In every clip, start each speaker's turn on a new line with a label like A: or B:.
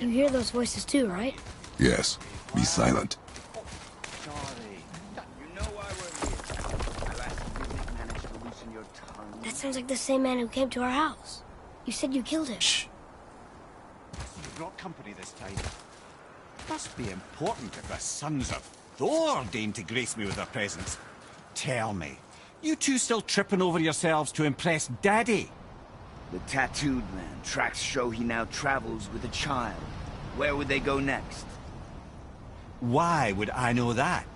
A: You hear those voices too, right?
B: Yes. Be silent.
A: That sounds like the same man who came to our house. You said you killed him.
B: Shh.
C: You brought company this time. Must be important if the sons of Thor deign to grace me with their presence. Tell me, you two still tripping over yourselves to impress Daddy?
D: The tattooed man. Tracks show he now travels with a child. Where would they go next?
C: Why would I know that?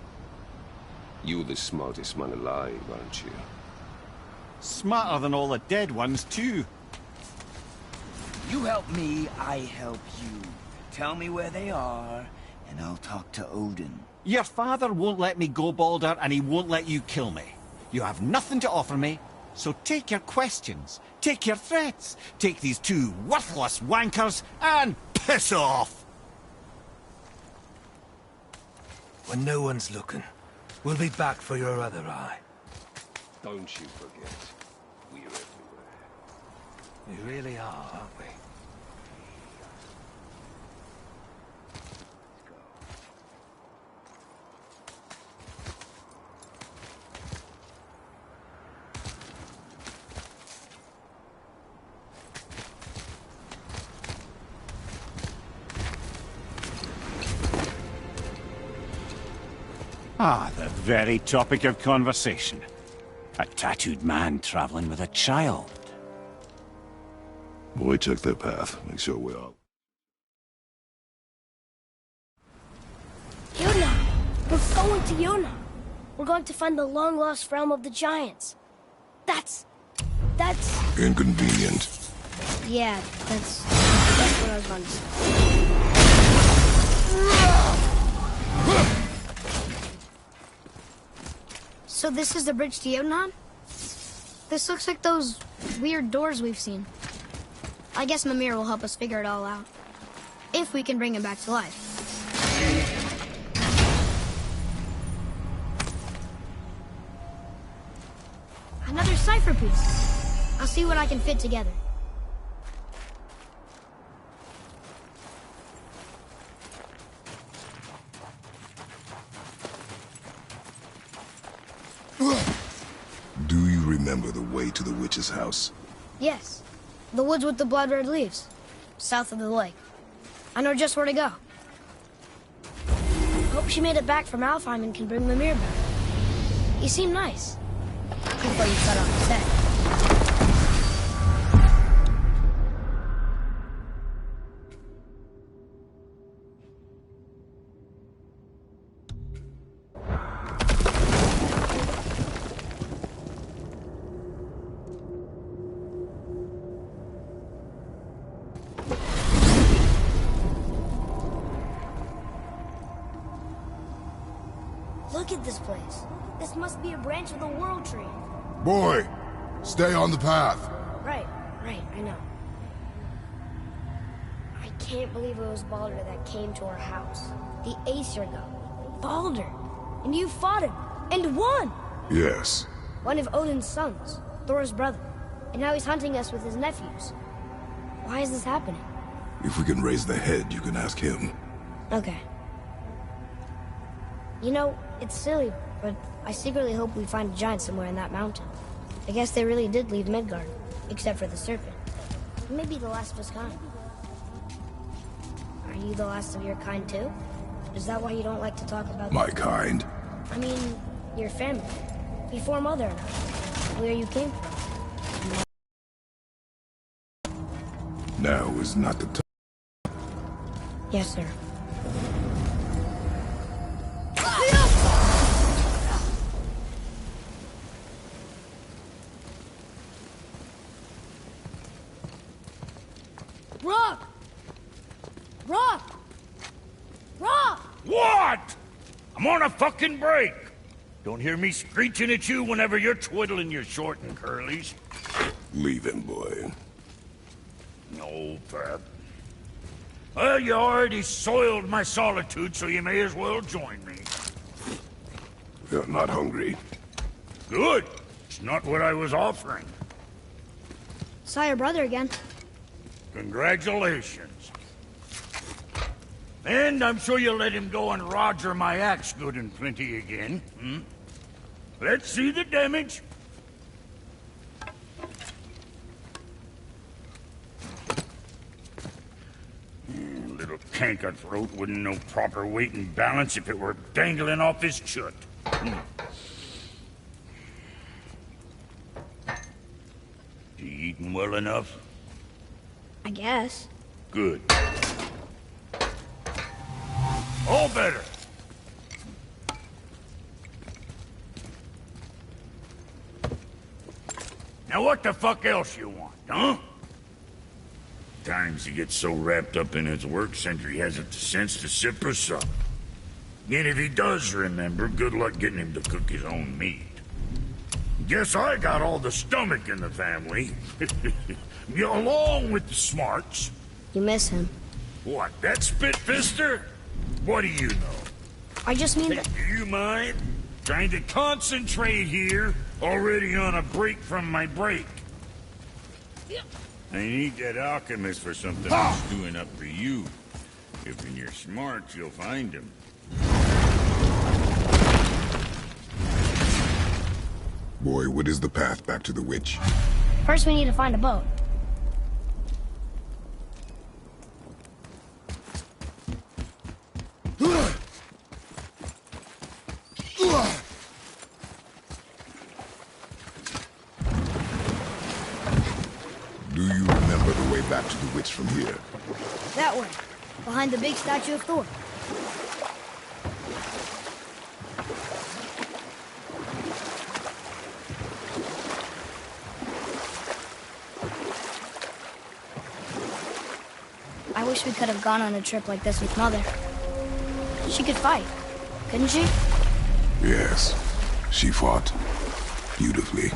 B: You're the smartest man alive, aren't you?
C: Smarter than all the dead ones, too.
D: You help me, I help you. Tell me where they are, and I'll talk to Odin.
C: Your father won't let me go, Baldur, and he won't let you kill me. You have nothing to offer me, so take your questions, take your threats, take these two worthless wankers, and piss off!
E: When no one's looking, we'll be back for your other eye.
B: Don't you forget, we're everywhere.
E: We really are, aren't we?
C: Ah, the very topic of conversation. A tattooed man traveling with a child.
B: Boy, check their path. Make sure we're all...
A: Yuna! We're going to Yuna! We're going to find the long-lost realm of the giants. That's...
B: Inconvenient.
A: Yeah, that's what I was going to say.
F: So this is the bridge to Jotunheim? This looks like those weird doors we've seen. I guess Mimir will help us figure it all out. If we can bring him back to life. Another cipher piece. I'll see what I can fit together.
B: Do you remember the way to the witch's house?
F: Yes. The woods with the blood-red leaves. South of the lake. I know just where to go.
A: Hope she made it back from Alfheim and can bring Mimir back. He seemed nice. Before you cut off his head. Look at this place. This must be a branch of the World Tree.
B: Boy, stay on the path.
A: Right, I know. I can't believe it was Baldur that came to our house. The Aesir god. Baldur! And you fought him, and won!
B: Yes.
A: One of Odin's sons, Thor's brother. And now he's hunting us with his nephews. Why is this happening?
B: If we can raise the head, you can ask him.
A: Okay. You know, it's silly, but I secretly hope we find a giant somewhere in that mountain. I guess they really did leave Midgard, except for the serpent. Maybe the last of his kind. Are you the last of your kind too? Is that why you don't like to talk about...
B: My kind?
A: I mean, your family. Before Mother and I. Where you came from.
B: Now is not the time.
A: Yes, sir. Rock! Rock! Rock!
G: What? I'm on a fucking break. Don't hear me screeching at you whenever you're twiddling your short and curlies.
B: Leave him, boy.
G: No, Pep. Well, you already soiled my solitude, so you may as well join me.
B: You're not hungry.
G: Good. It's not what I was offering.
F: Saw your brother again.
G: Congratulations. And I'm sure you'll let him go and roger my axe good and plenty again. Hmm? Let's see the damage. Little canker throat wouldn't know proper weight and balance if it were dangling off his chut. You eating well enough?
A: I guess.
G: Good. All better. Now what the fuck else you want, huh? Times he gets so wrapped up in his work, Sentry hasn't the sense to sip or sup. And if he does remember, good luck getting him to cook his own meat. Guess I got all the stomach in the family. Along with the smarts.
A: You miss him.
G: What, that spit-fister? What do you know?
A: I just mean
G: Hey,
A: that...
G: do you mind? Trying to concentrate here, already on a break from my break. I need that alchemist for something he's doing up for you. If in your smarts, you'll find him.
B: Boy, what is the path back to the witch?
A: First, we need to find a boat.
B: Do you remember the way back to the witch from here?
A: That way. Behind the big statue of Thor. I wish we could have gone on a trip like this with Mother. She could fight, couldn't she?
B: Yes. She fought. Beautifully.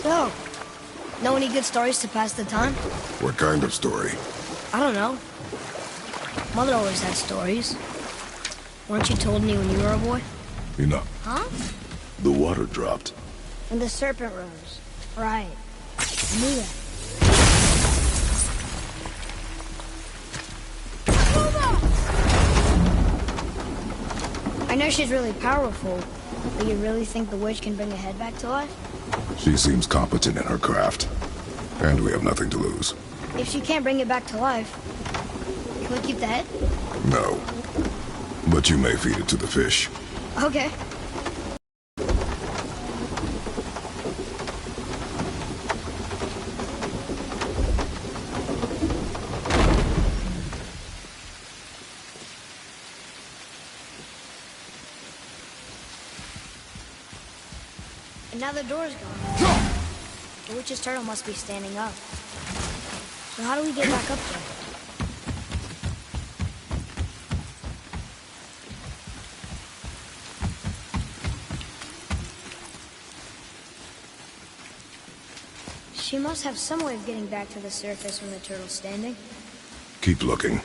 A: So, know any good stories to pass the time?
B: What kind of story?
A: I don't know. Mother always had stories. Weren't you told me when you were a boy?
B: Enough.
A: Huh?
B: The water dropped.
A: When the serpent rose. Right. I knew that. I know she's really powerful, but you really think the witch can bring a head back to life?
B: She seems competent in her craft. And we have nothing to lose.
A: If she can't bring it back to life, can we keep the head?
B: No. But you may feed it to the fish.
A: Okay. And now the door's gone. The witch's turtle must be standing up. So how do we get back up there? She must have some way of getting back to the surface when the turtle's standing.
B: Keep looking.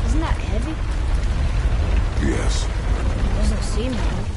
A: Isn't that heavy?
B: Yes.
A: Doesn't seem heavy.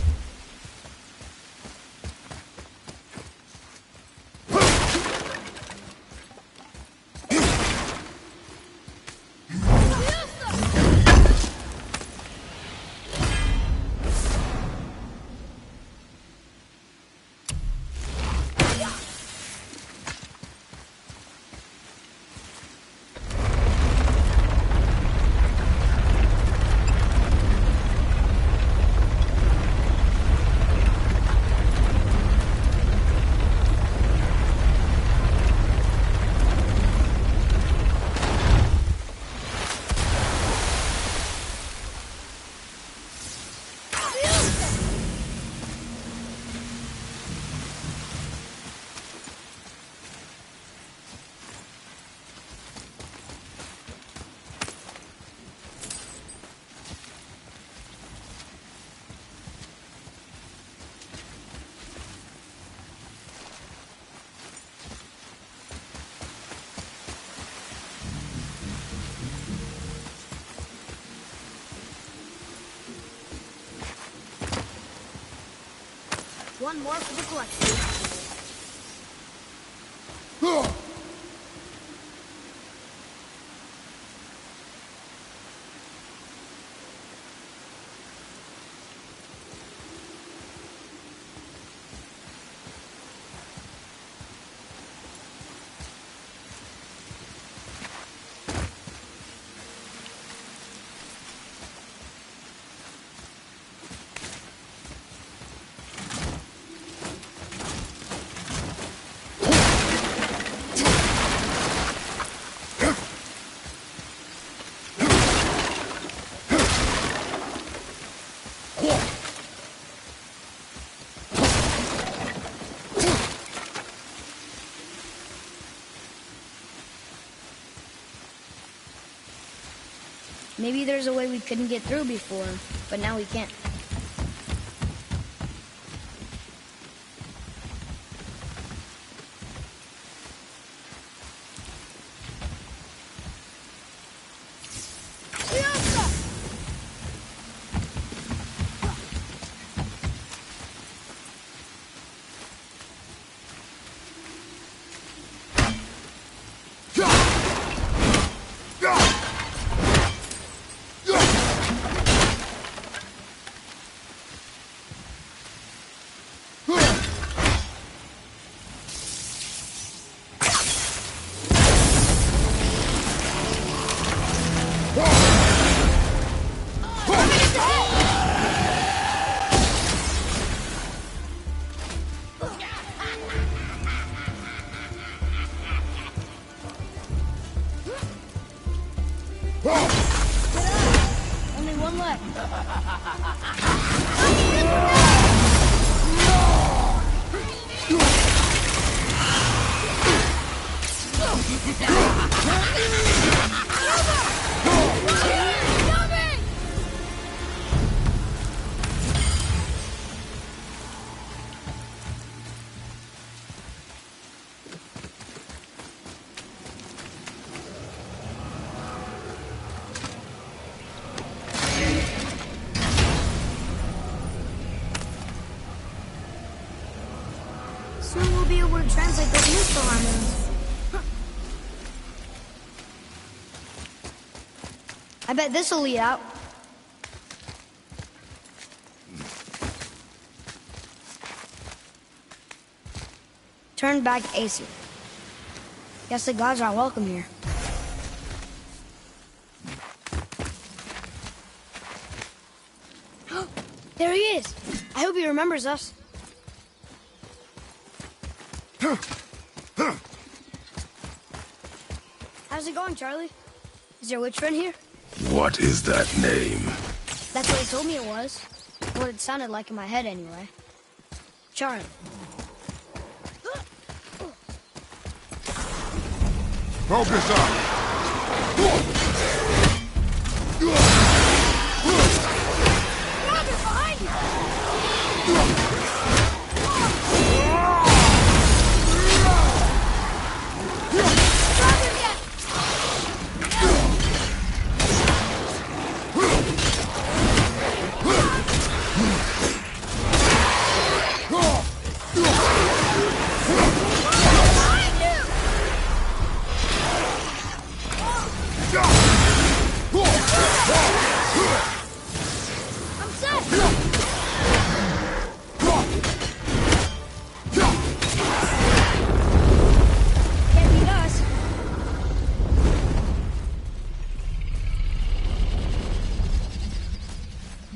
A: One more for the collection. Maybe there's a way we couldn't get through before, but now we can. Only one left. Soon we'll be able to translate those neutral harmonies. I bet this'll lead out. Turn back Aesir. Guess the gods aren't welcome here. There he is! I hope he remembers us. How's it going, Charlie? Is your witch friend here?
B: What is that name?
A: That's what he told me it was. What it sounded like in my head, anyway. Charlie.
B: Focus up!
A: Behind you!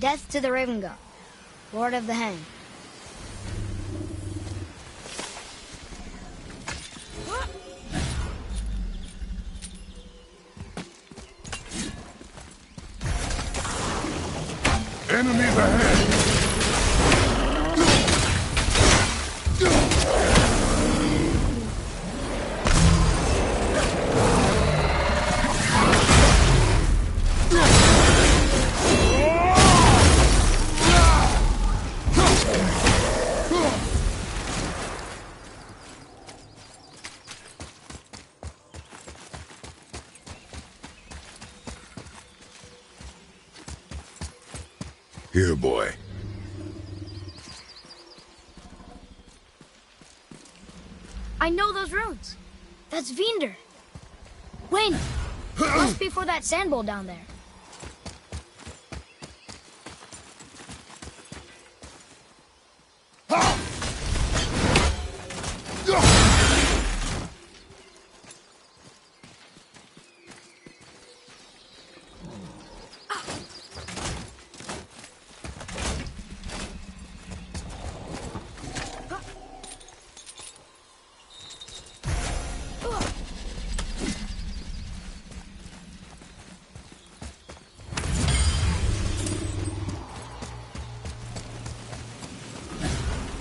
A: Death to the Raven God, Lord of the Hang.
B: Enemies ahead! Here, boy.
F: I know those runes. That's Vinder. Wind. Must be for that sand bowl down there.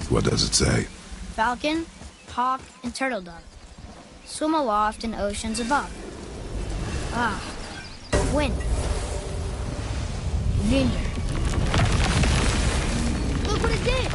B: What does it say?
F: Falcon, hawk, and turtle dove. Swim aloft in oceans above. Ah, wind. Vinder. Look what it did!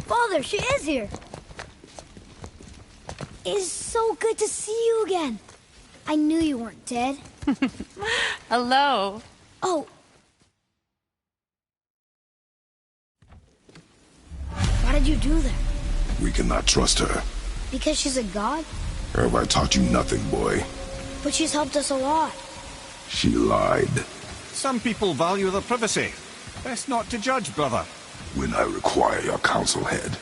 F: Father, she is here. It's so good to see you again. I knew you weren't dead.
H: Hello.
F: Oh. Why did you do that?
B: We cannot trust her.
F: Because she's a god?
B: Have I taught you nothing, boy?
F: But she's helped us a lot.
B: She lied.
C: Some people value their privacy. Best not to judge, brother.
B: When I require your council head,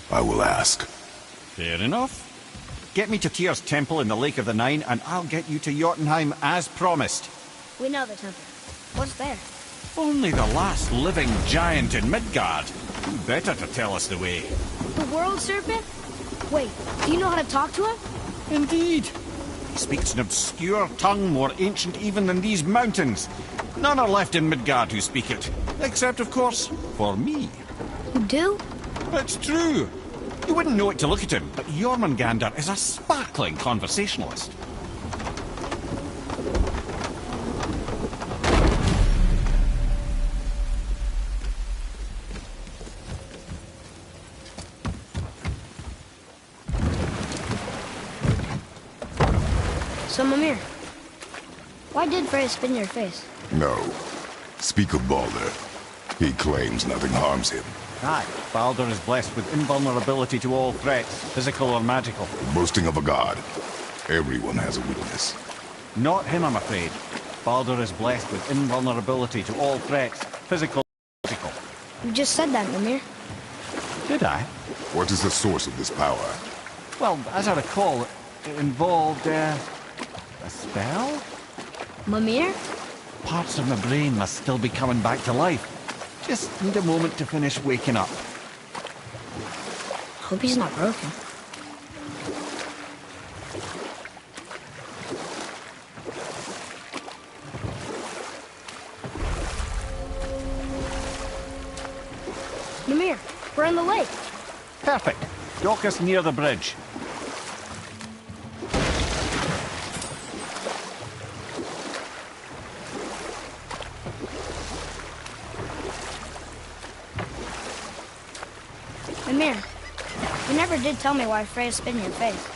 B: I will ask.
C: Fair enough. Get me to Tyr's temple in the Lake of the Nine, and I'll get you to Jotunheim as promised.
F: We know the temple. What's there?
C: Only the last living giant in Midgard. Who better to tell us the way?
F: The world serpent? Wait, do you know how to talk to him?
C: Indeed. He speaks an obscure tongue more ancient even than these mountains. None are left in Midgard who speak it. Except, of course, for me.
F: You do?
C: It's true. You wouldn't know it to look at him, but Jormungandr is a sparkling conversationalist.
F: So, Mimir, why did Freya spit in your face?
B: No. Speak of Baldur. He claims nothing harms him.
C: Aye, Baldur is blessed with invulnerability to all threats, physical or magical.
B: Boasting of a god. Everyone has a weakness.
C: Not him, I'm afraid. Baldur is blessed with invulnerability to all threats, physical or magical.
F: You just said that, Mimir.
C: Did I?
B: What is the source of this power?
C: Well, as I recall, it involved, a spell?
F: Mimir?
C: Parts of my brain must still be coming back to life. Just need a moment to finish waking up.
F: Hope he's not broken. Mimir, we're in the lake.
C: Perfect. Dock us near the bridge.
F: Mimir, you never did tell me why Freya spit in your face.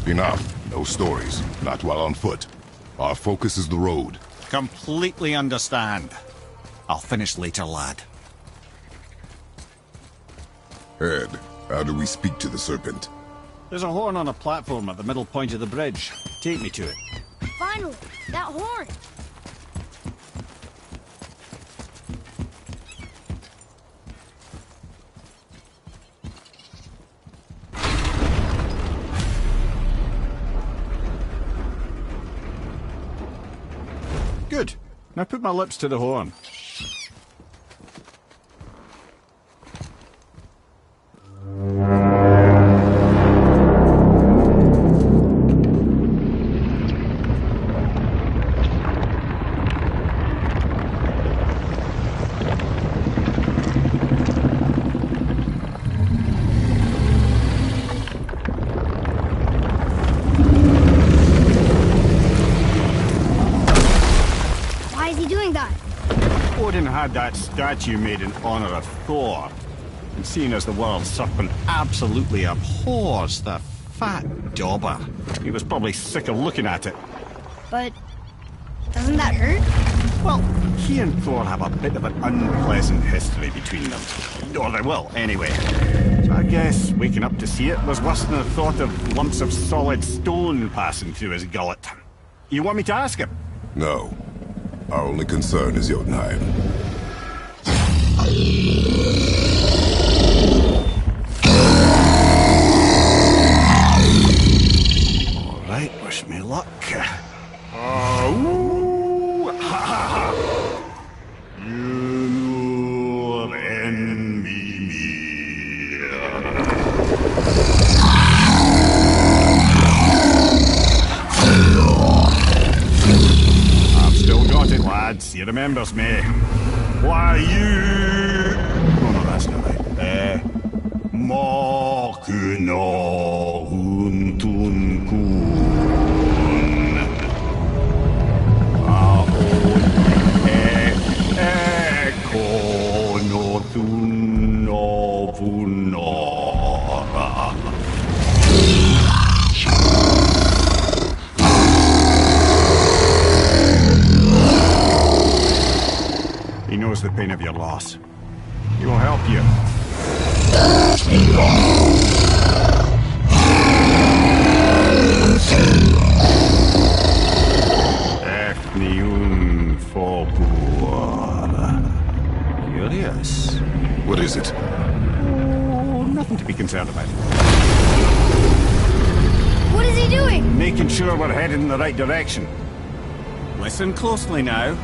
B: Enough. No stories. Not while on foot. Our focus is the road.
C: Completely understand. I'll finish later, lad.
B: Ed, how do we speak to the serpent?
C: There's a horn on a platform at the middle point of the bridge. Take me to it.
F: Finally, that horn.
C: Good. Now put my lips to the horn. had that statue made in honor of Thor. And seeing as the world serpent absolutely abhors the fat dauber, he was probably sick of looking at it.
F: But doesn't that hurt?
C: Well, he and Thor have a bit of an unpleasant history between them. Or they will, anyway. So I guess waking up to see it was worse than the thought of lumps of solid stone passing through his gullet. You want me to ask him?
B: No. Our only concern is Jotunheim.
C: All right, wish me luck. Ooh, ha, ha, ha. You envy me. I've still got it, lads. He remembers me. Why, you... Oh, no, that's not right. Makuna huntun kun. Aon ekonotun ovunora. He knows the pain of your loss. He will help you. Efniun Fobuar. Curious.
B: What is it?
C: Oh, nothing to be concerned about.
F: What is he doing?
C: Making sure we're headed in the right direction. Listen closely now.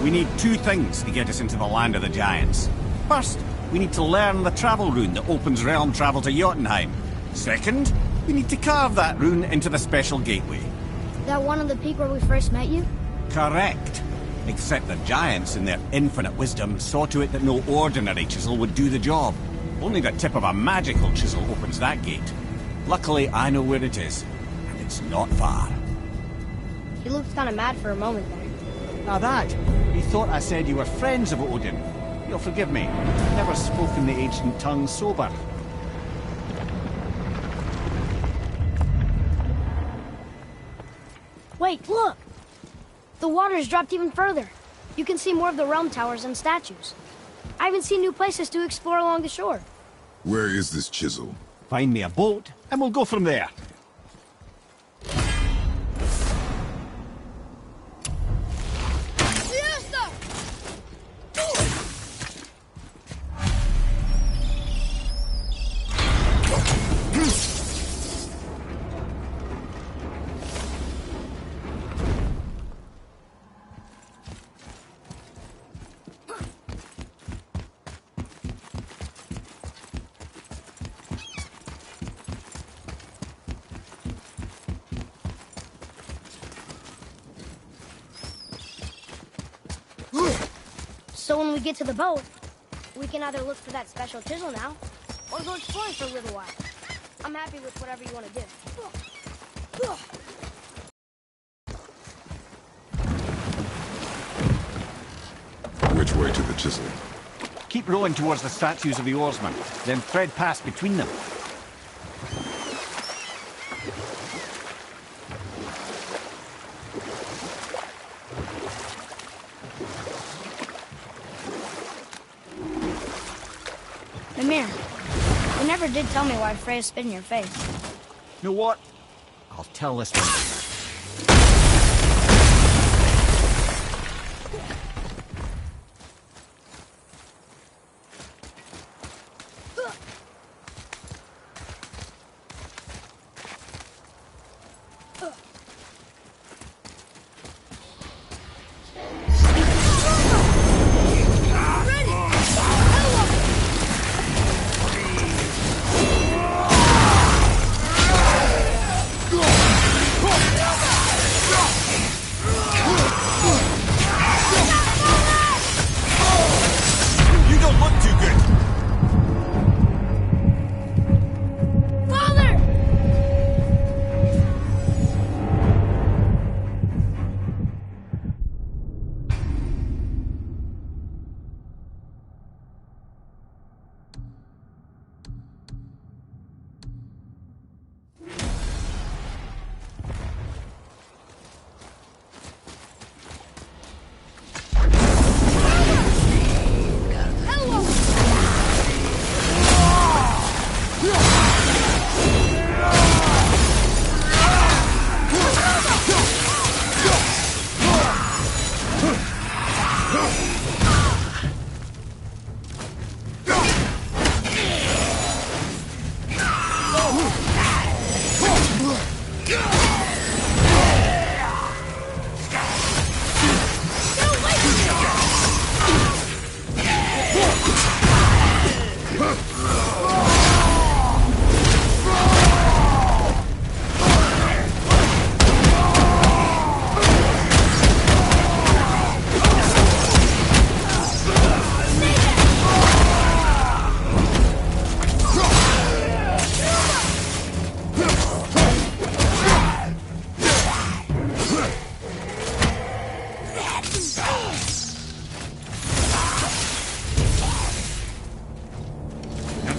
C: We need two things to get us into the land of the giants. First, we need to learn the travel rune that opens realm travel to Jotunheim. Second, we need to carve that rune into the special gateway.
F: That one on the peak where we first met you?
C: Correct. Except the giants, in their infinite wisdom, saw to it that no ordinary chisel would do the job. Only the tip of a magical chisel opens that gate. Luckily, I know where it is, and it's not far.
A: He looked kind of mad for a moment there.
C: Now that, he thought I said you were friends of Odin. You'll forgive me. I've never spoken the ancient tongue sober.
A: Wait, look! The water's dropped even further. You can see more of the realm towers and statues. I even see new places to explore along the shore.
B: Where is this chisel?
C: Find me a boat, and we'll go from there.
A: So when we get to the boat, we can either look for that special chisel now, or go exploring for a little while. I'm happy with whatever you want to do.
B: Which way to the chisel?
C: Keep rowing towards the statues of the oarsmen, then thread past between them.
A: Mimir, you never did tell me why Freya spit in your face.
C: You know what? I'll tell this one.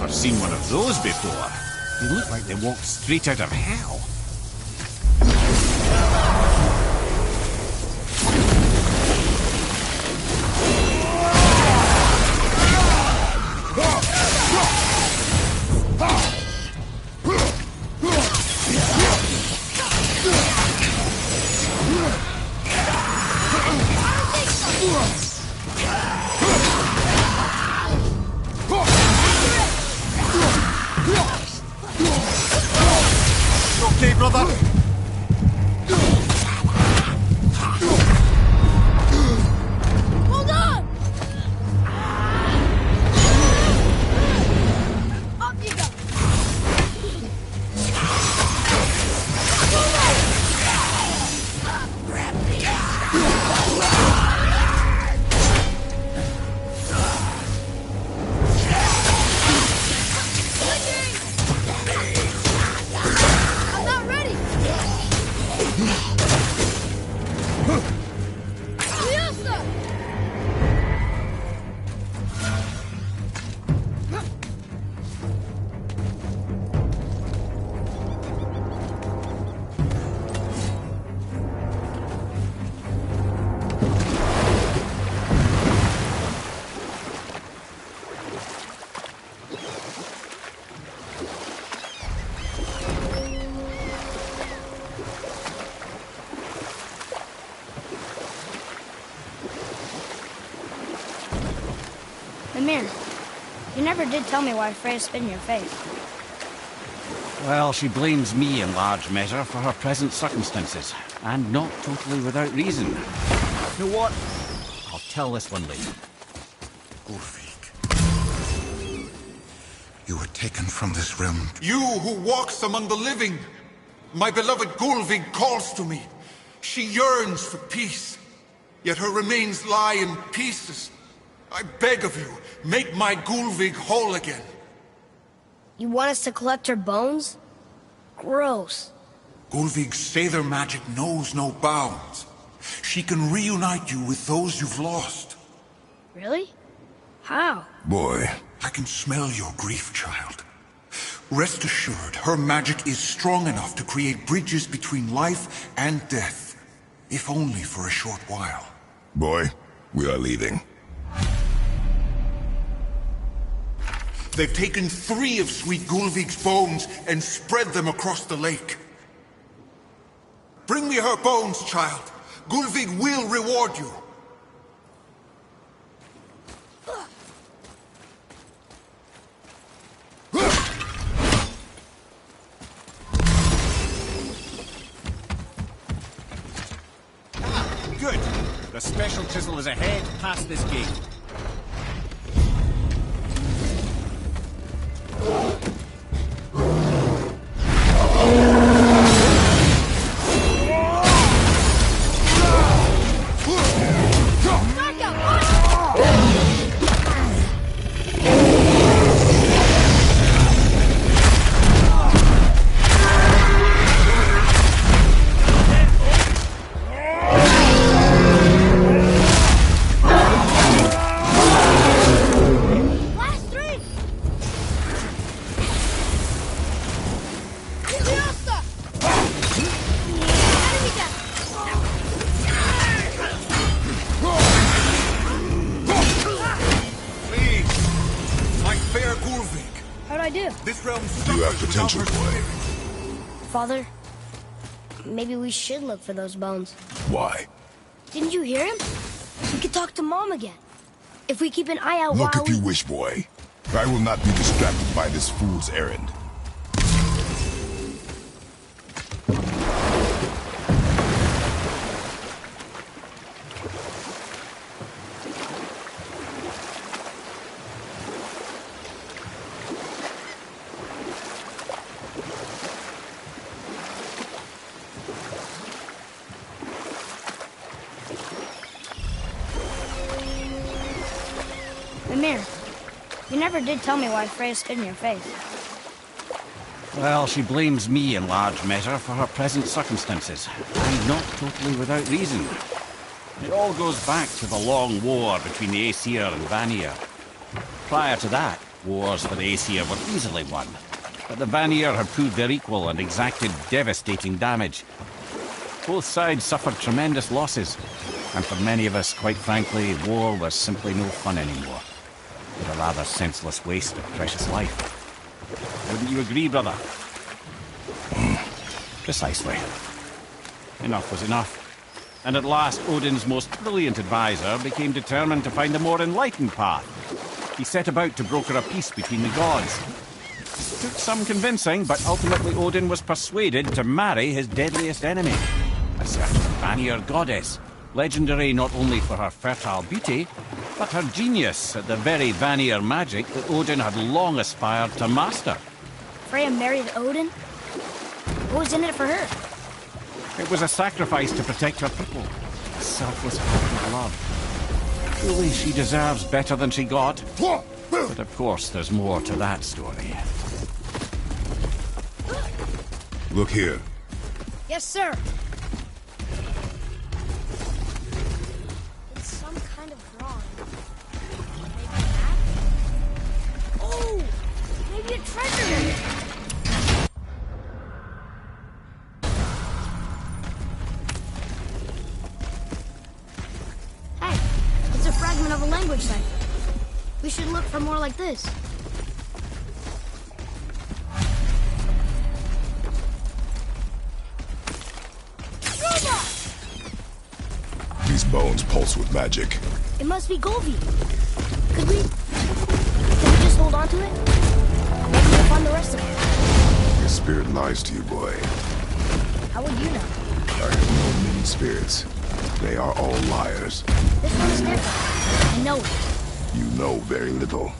C: never seen one of those before. They look like they walked straight out of hell. Okay, brother.
F: Hold on! Up you go! I'm not ready! Liosa! Mimir, you never did tell me why Freya spit in your face.
C: Well, she blames me in large measure for her present circumstances, and not totally without reason. You know what? I'll tell this one later.
I: Ulfik, you were taken from this realm.
J: You who walks among the living! My beloved Gulvig calls to me. She yearns for peace, yet her remains lie in pieces. I beg of you, make my Gulvig whole again.
A: You want us to collect her bones? Gross.
J: Gulvig's Seidr magic knows no bounds. She can reunite you with those you've lost.
A: Really? How?
B: Boy.
J: I can smell your grief, child. Rest assured, her magic is strong enough to create bridges between life and death. If only for a short while.
B: Boy, we are leaving.
J: They've taken 3 of Sweet Gulvig's bones and spread them across the lake. Bring me her bones, child. Gulvig will reward you.
C: Good. The special chisel is ahead past this gate.
B: You have potential, boy.
A: Father, maybe we should look for those bones.
B: Why?
A: Didn't you hear him? We could talk to Mom again. If we keep an eye out
B: Look
A: while
B: if you wish, boy. I will not be distracted by this fool's errand.
A: Mimir, you never did tell me why Freya spit in your face.
C: Well, she blames me in large measure for her present circumstances, and not totally without reason. It all goes back to the long war between the Aesir and Vanir. Prior to that, Wars for the Aesir were easily won, but the Vanir had proved their equal and exacted devastating damage. Both sides suffered tremendous losses, and for many of us, quite frankly, war was simply no fun anymore. It was a rather senseless waste of precious life. Wouldn't you agree, brother? Precisely. Enough was enough. And at last, Odin's most brilliant advisor became determined to find a more enlightened path. He set about to broker a peace between the gods. It took some convincing, but ultimately Odin was persuaded to marry his deadliest enemy, a certain Vanir goddess, legendary not only for her fertile beauty, but her genius at the very Vanir magic that Odin had long aspired to master.
A: Freya married Odin? What was in it for her?
C: It was a sacrifice to protect her people, a selfless act of love. Truly, she deserves better than she got. But of course, there's more to that story.
B: Look here.
A: Yes, sir. It's some kind of drawing. Maybe a map? Oh! Maybe a treasure! Hey, it's a fragment of a language cipher. We should look for more like this.
B: These bones pulse with magic.
A: It must be Golvi. Can we just hold on to it? Maybe we'll find the rest of it.
B: Your spirit lies to you, boy.
A: How would you know?
B: I have known many spirits. They are all liars.
A: This one's different. I know it.
B: You know very little.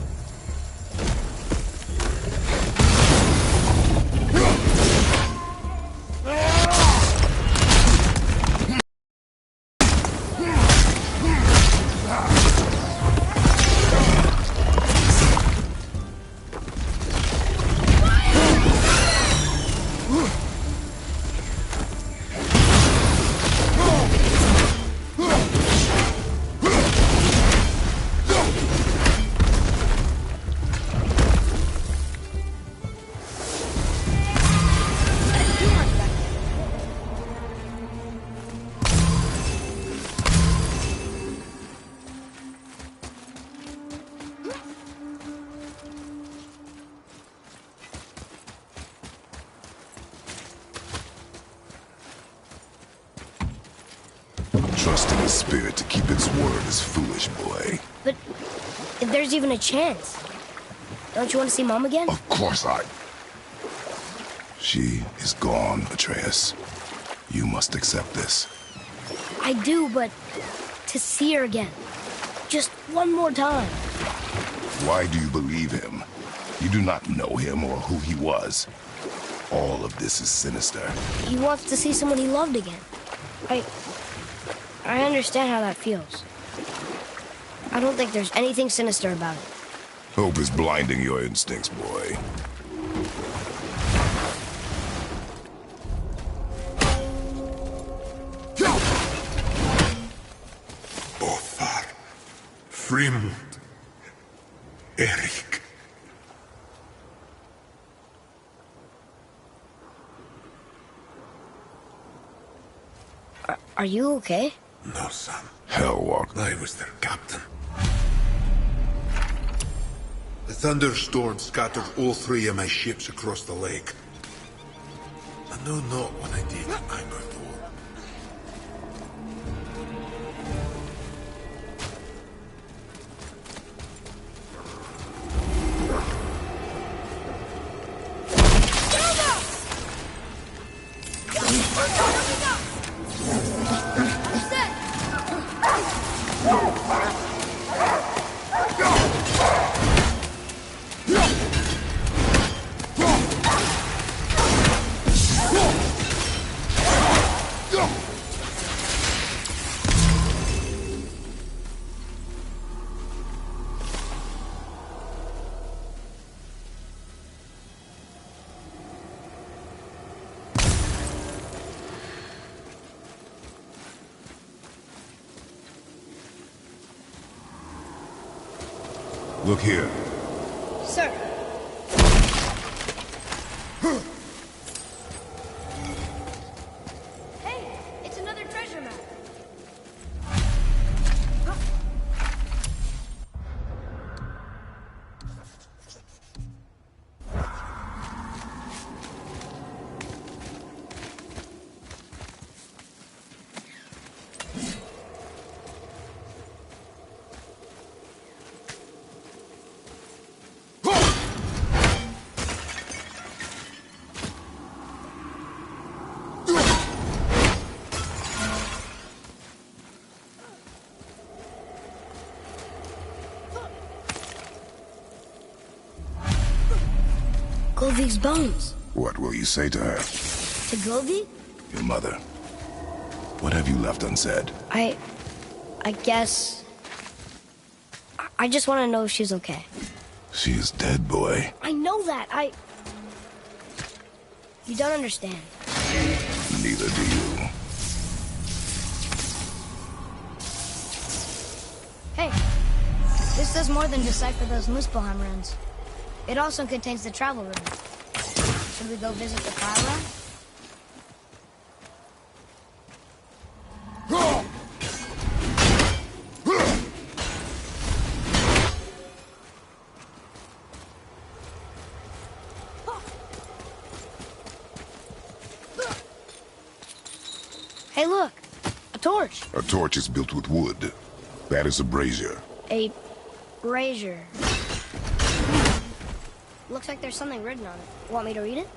B: Trusting a spirit to keep its word is foolish, boy.
A: But if there's even a chance, don't you want to see Mom again?
B: Of course I... She is gone, Atreus. You must accept this.
A: I do, but to see her again. Just one more time.
B: Why do you believe him? You do not know him or who he was. All of this is sinister.
A: He wants to see someone he loved again. I understand how that feels. I don't think there's anything sinister about it.
B: Hope is blinding your instincts, boy.
I: Othar, Frimund, Erik.
A: Are you okay?
I: No, son.
B: Hellwalk.
I: I was their captain. The thunderstorm scattered all three of my ships across the lake. I know not what I did to anger Thor.
B: Look here.
A: Sir. Hey, it's another treasure map. Golvik's bones.
B: What will you say to her?
A: To Golvik?
B: Your mother. What have you left unsaid?
A: I guess... I just want to know if she's okay.
B: She is dead, boy.
A: I know that. You don't understand.
B: Neither do you.
A: Hey, this does more than decipher those Muspelheim runes. It also contains the travel rune. Should we go visit the file lab? Hey, look! A torch!
B: A torch is built with wood. That is a brazier.
A: A brazier. Looks like there's something written on it. Want me to read it?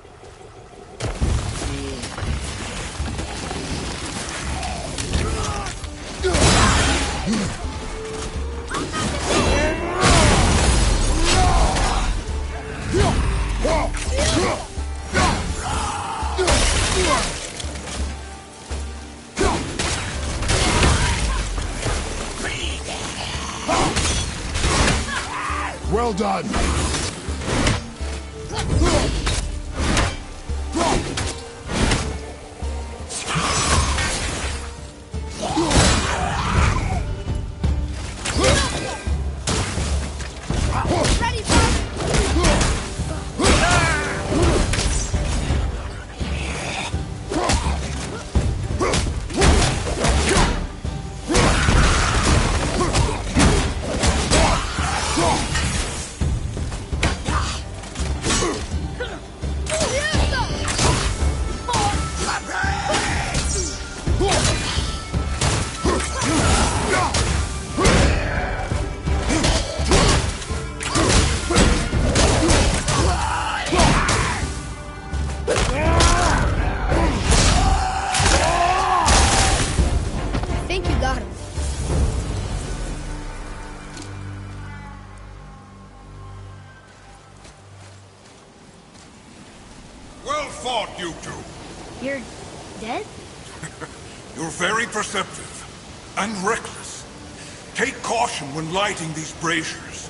B: Well done!
J: Well fought, you two.
A: You're dead?
J: You're very perceptive and reckless. Take caution when lighting these braziers.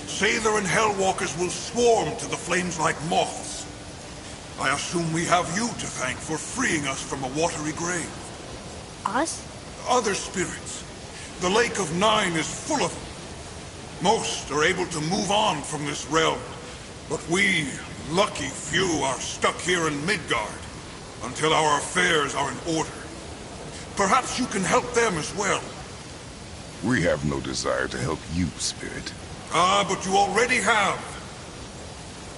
J: Sailor and Hellwalkers will swarm to the flames like moths. I assume we have you to thank for freeing us from a watery grave.
A: Us?
J: Other spirits. The Lake of Nine is full of them. Most are able to move on from this realm, but we, lucky few, are stuck here in Midgard until our affairs are in order. Perhaps you can help them as well.
B: We have no desire to help you, Spirit.
J: Ah, but you already have.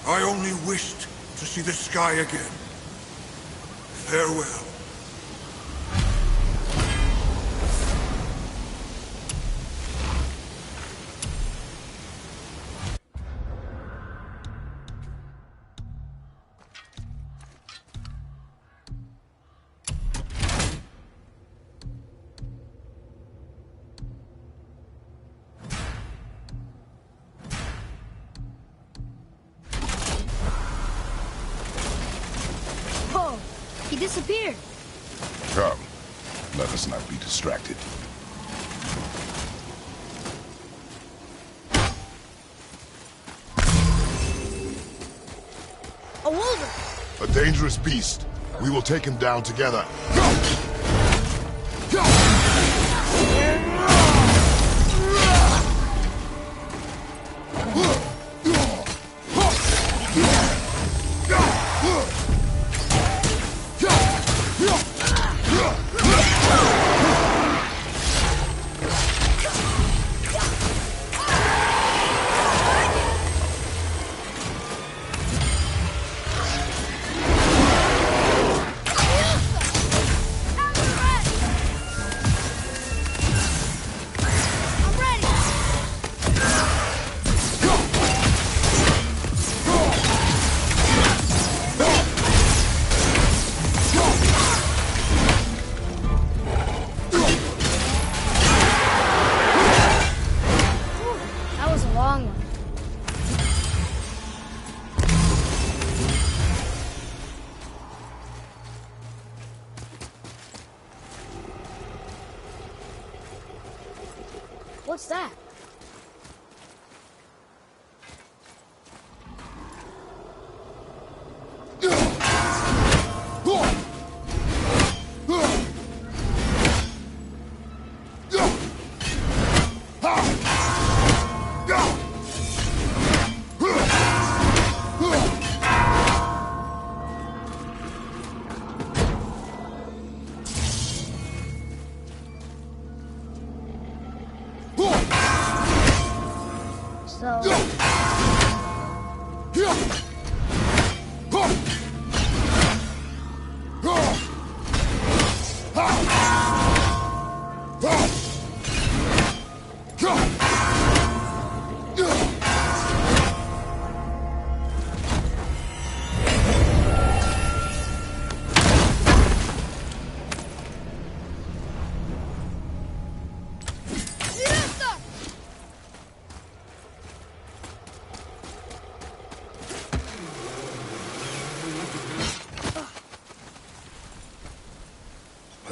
J: I only wished to see the sky again. Farewell.
A: Whoa! He disappeared.
B: Come, let us not be distracted.
A: A wolver!
B: A dangerous beast. We will take him down together.
A: What's that?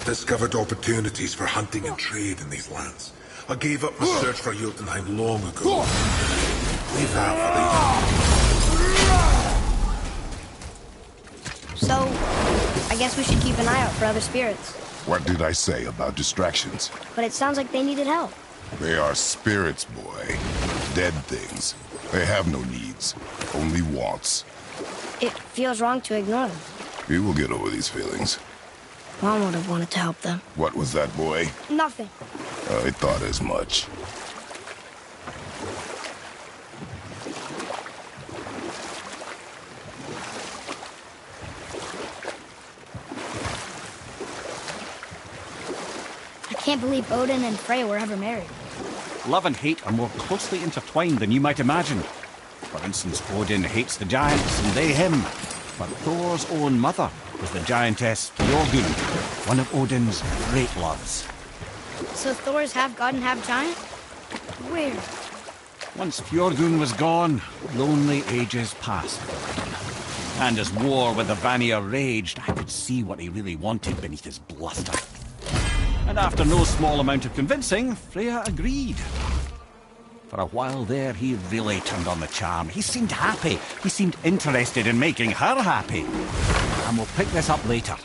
I: Discovered opportunities for hunting and trade in these lands. I gave up my search for Jotunheim long ago. Leave that for
A: So, I guess we should keep an eye out for other spirits.
B: What did I say about distractions?
A: But it sounds like they needed help.
B: They are spirits, boy. Dead things. They have no needs, only wants.
A: It feels wrong to ignore them.
B: You will get over these feelings.
A: Mom would have wanted to help them.
B: What was that, boy?
A: Nothing.
B: I thought as much.
A: I can't believe Odin and Freya were ever married.
C: Love and hate are more closely intertwined than you might imagine. For instance, Odin hates the giants and they him. But Thor's own mother was the giantess Fjorgyn, one of Odin's great loves.
F: So Thor's half god and half giant? Weird.
C: Once Fjorgyn was gone, lonely ages passed for Odin. And as war with the Vanir raged, I could see what he really wanted beneath his bluster. And after no small amount of convincing, Freya agreed. For a while there, he really turned on the charm. He seemed happy. He seemed interested in making her happy. And we'll pick this up later.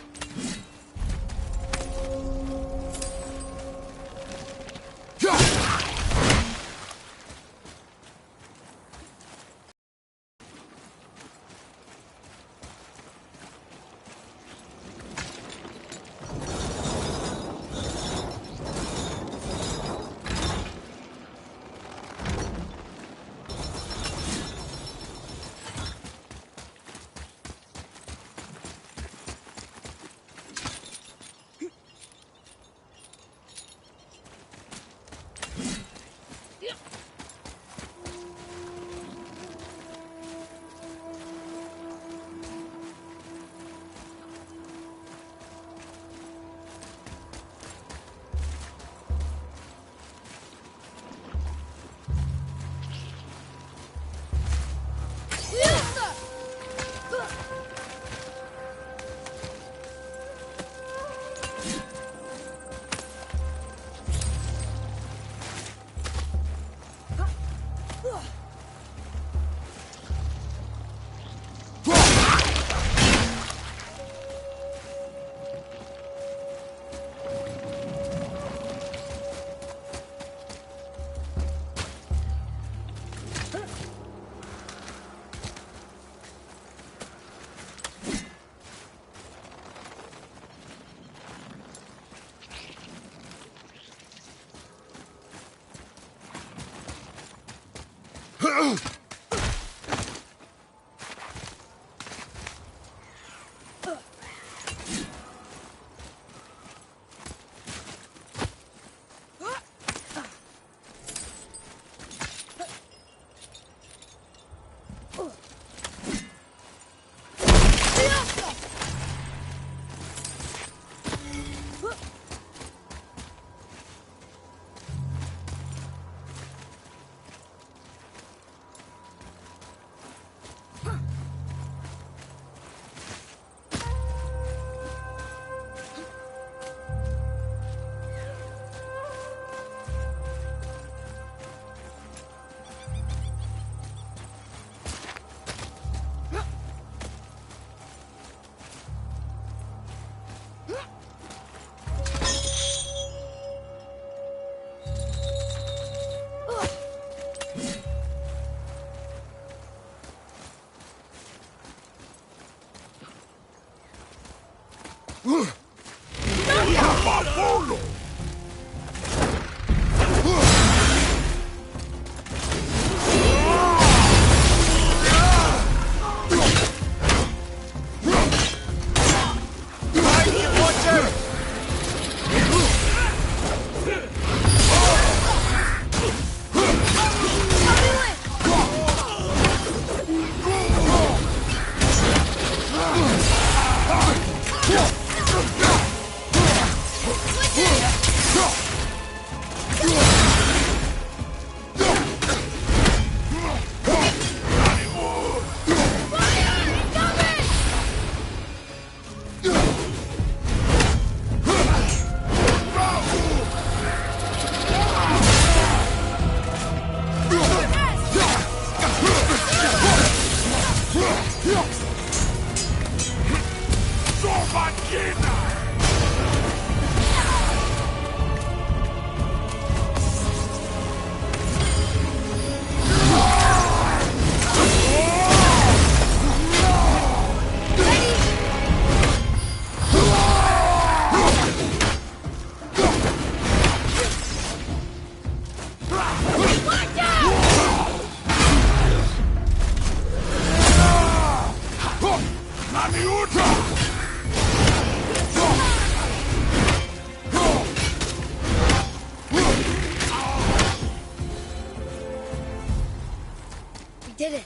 A: We did it.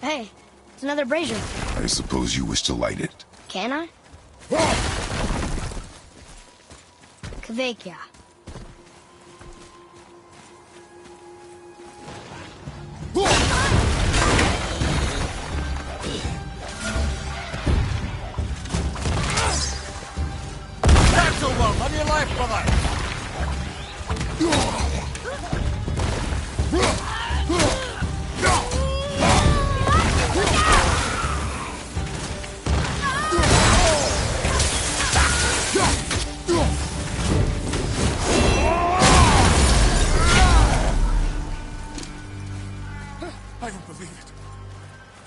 A: Hey, it's another brazier.
B: I suppose you wish to light it.
A: Can I? Kvekia.
C: That's over! On your life, brother!
J: I don't believe it.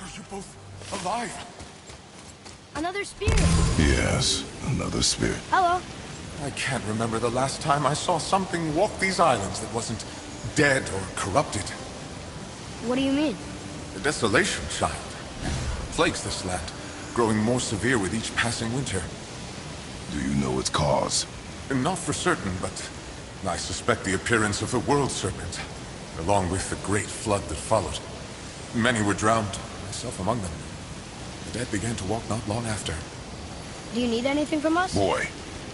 J: Are you both alive?
A: Another spirit.
B: Yes, another spirit.
A: Hello.
J: I can't remember the last time I saw something walk these islands that wasn't dead or corrupted.
A: What do you mean?
J: The desolation, child. Plagues this land, growing more severe with each passing winter.
B: Do you know its cause?
J: Not for certain, but I suspect the appearance of the World Serpent, along with the great flood that followed. Many were drowned, myself among them. The dead began to walk not long after.
A: Do you need anything from us?
B: Boy.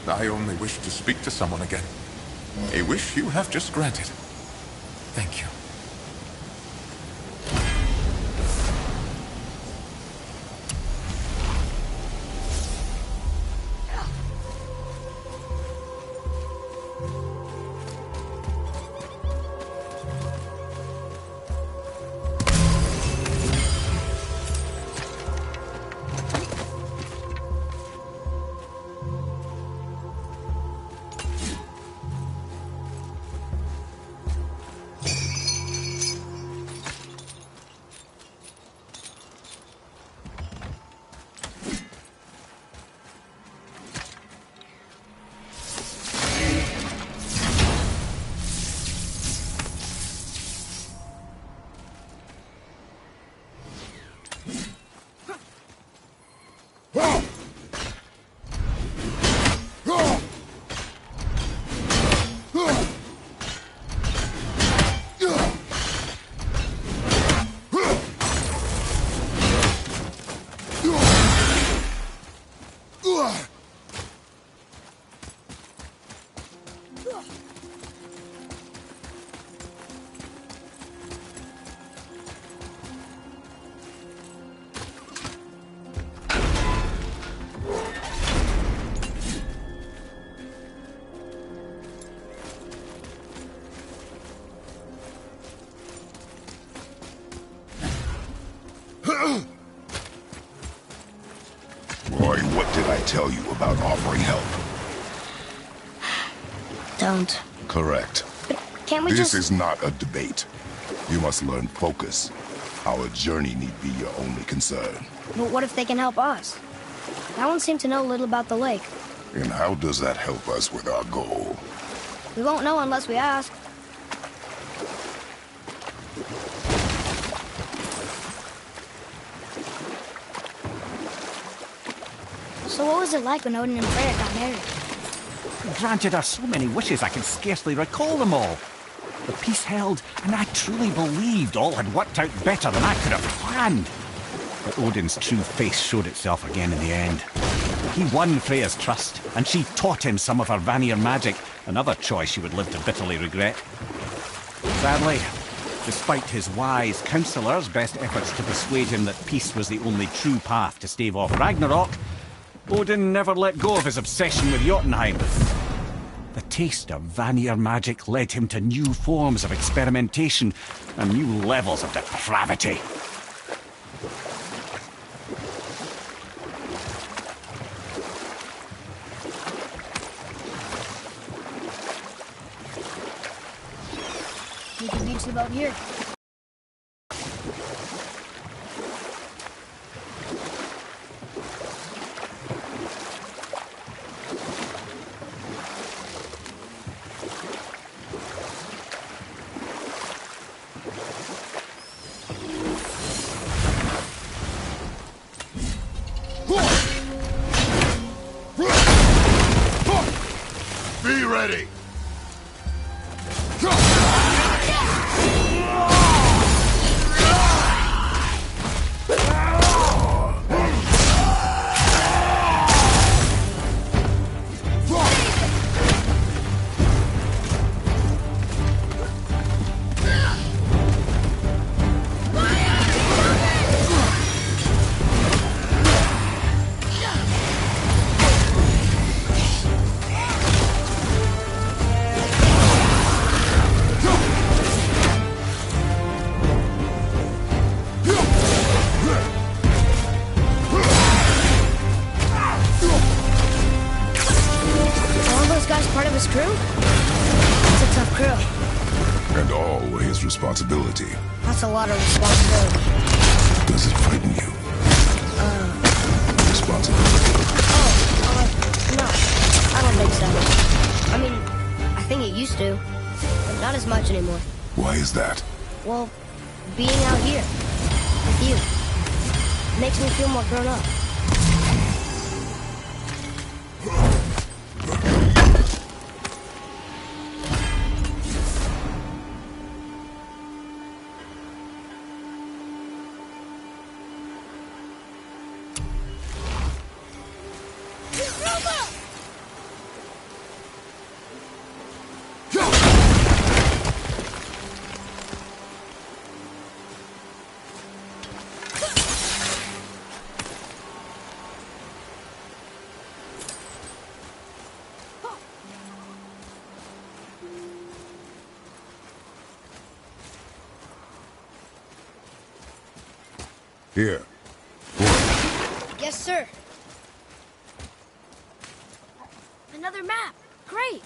J: I only wish to speak to someone again. A wish you have just granted. Thank you.
B: Roy, what did I tell you about offering help?
A: Don't.
B: Correct.
A: But Can't we
B: This
A: just...
B: is not a debate. You must learn focus. Our journey need be your only concern.
A: But what if they can help us? That one seemed to know a little about the lake.
B: And how does that help us with our goal?
A: We won't know unless we ask. So what was it like when Odin and Freya got married?
C: He granted her so many wishes I can scarcely recall them all. The peace held, and I truly believed all had worked out better than I could have planned. But Odin's true face showed itself again in the end. He won Freya's trust, and she taught him some of her Vanir magic, another choice she would live to bitterly regret. Sadly, despite his wise counsellors' best efforts to persuade him that peace was the only true path to stave off Ragnarok, Odin never let go of his obsession with Jotunheim. The taste of Vanir magic led him to new forms of experimentation and new levels of depravity.
A: You can beach the boat here.
B: Be ready!
A: Part of his crew? It's a tough crew.
B: And all were his responsibility.
A: That's a lot of responsibility.
B: Does it frighten you? Responsibility.
A: No. I don't think so. I mean, I think it used to. But not as much anymore.
B: Why is that?
A: Well, being out here. With you. Makes me feel more grown up.
B: Here.
A: Yes, sir. Another map. Great.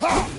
G: Ha!